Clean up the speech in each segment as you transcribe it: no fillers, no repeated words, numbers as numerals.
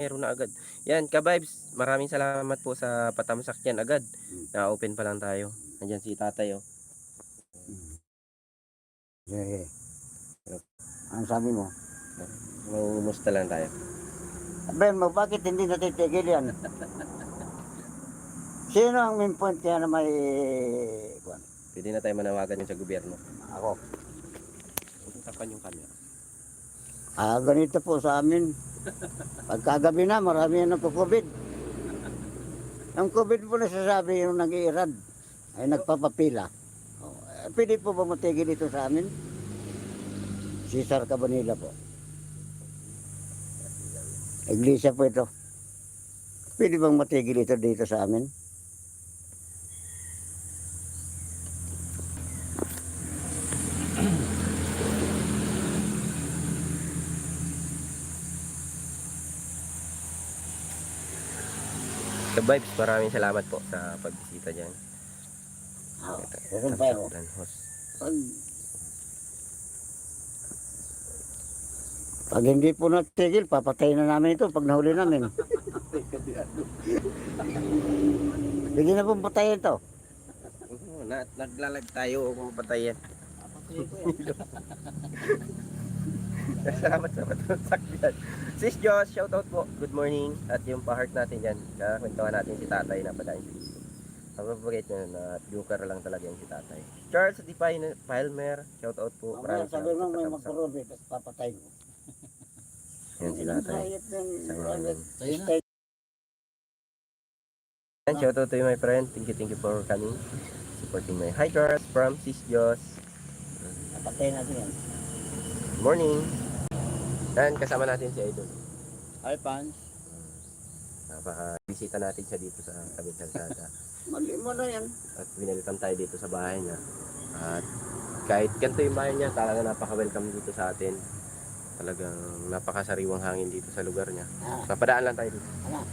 meron na agad. Yan, ka-vibes, maraming salamat po sa patamsak yan agad. Na-open pa lang tayo. Nandiyan si tatay, oh. Sige. Ang sabi mo? Mangumusta lang tayo. Sabihin mo, bakit hindi natitigil yan? Sino ang main point kaya na may... Kuwan? Pwede na tayo manawagan yun sa gobyerno. Ako. Tapan yung camera. Ganito po sa amin. Pagkagabi na, marami yan nagko-COVID. Ang COVID po nasasabi yung nag-iirad ay nagpapapila. Pwede po ba matigil ito sa amin? Cesar Cabanilla po. Iglesia po ito. Pwede bang matigil ito dito sa amin? Ka-vibes, maraming salamat po sa pagbisita dyan. Meron pa ako. Pag hindi po natigil, papatayin na namin ito pag nahuli namin. Pwede na pong patayin ito. Naglalag tayo kung patayin. Salamat sa patamsak dyan. Sis Joss, shoutout po. Good morning. At yung pa-heart natin dyan. Kakwentuhan natin si tatay na padain sa dito. Mapapagay nyo na joker lang talaga yung si tatay. Charles Di Palmer, shoutout po. Mamaya sabi mo may magkurubit at papatay mo. Yan si tatay. Sayit Yan, shoutout to you my friend. Thank you for coming. Supporting my hi Charles from Sis Joss. Papatay natin yan. Good morning. Yan, kasama natin si Idol. Hi, Pans. Napaka-bisita natin siya dito sa Kabit Kalsada. Mali mo na yan. At binalikan tayo dito sa bahay niya. At kahit ganito yung bahay niya, talaga napaka-welcome dito sa atin. Talagang napakasariwang hangin dito sa lugar niya. Papadaan lang tayo dito. Ano?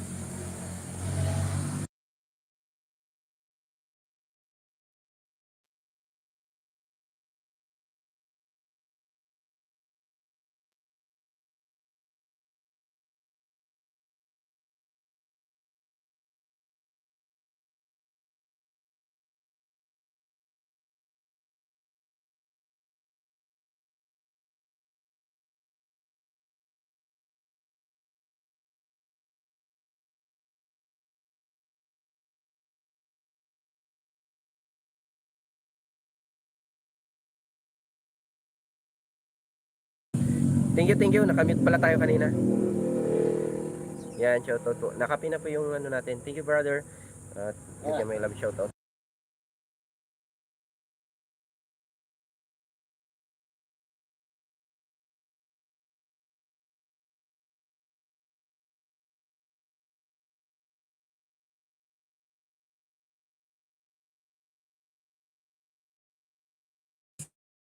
Thank you. Nakamute pala tayo kanina. Yan, shoutout po. Nakapi na po yung ano natin. Thank you, brother. At bigyan mo yung love shoutout.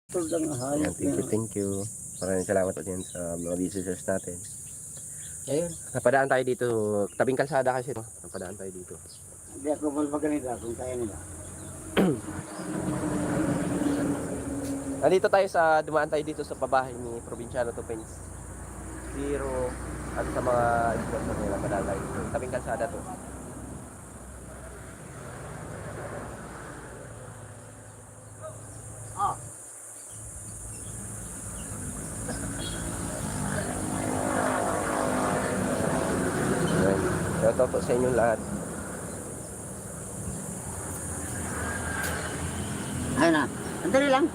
Ito lang ang hayop Yan, thank you. Maraming salamat po din sa mga visitors natin. Ayun. Napadaan tayo dito. Tabing kalsada kasi. Napadaan tayo dito. Hindi ako malmaganila kung kaya nila. Nandito tayo sa, dumaan tayo dito sa pabahay ni Provinciano Tupens. Pero, ano sa mga sponsor nila, padaan tayo dito. Tabing kalsada to. Shoutout po sa inyong lahat. Ayun na. Andali lang.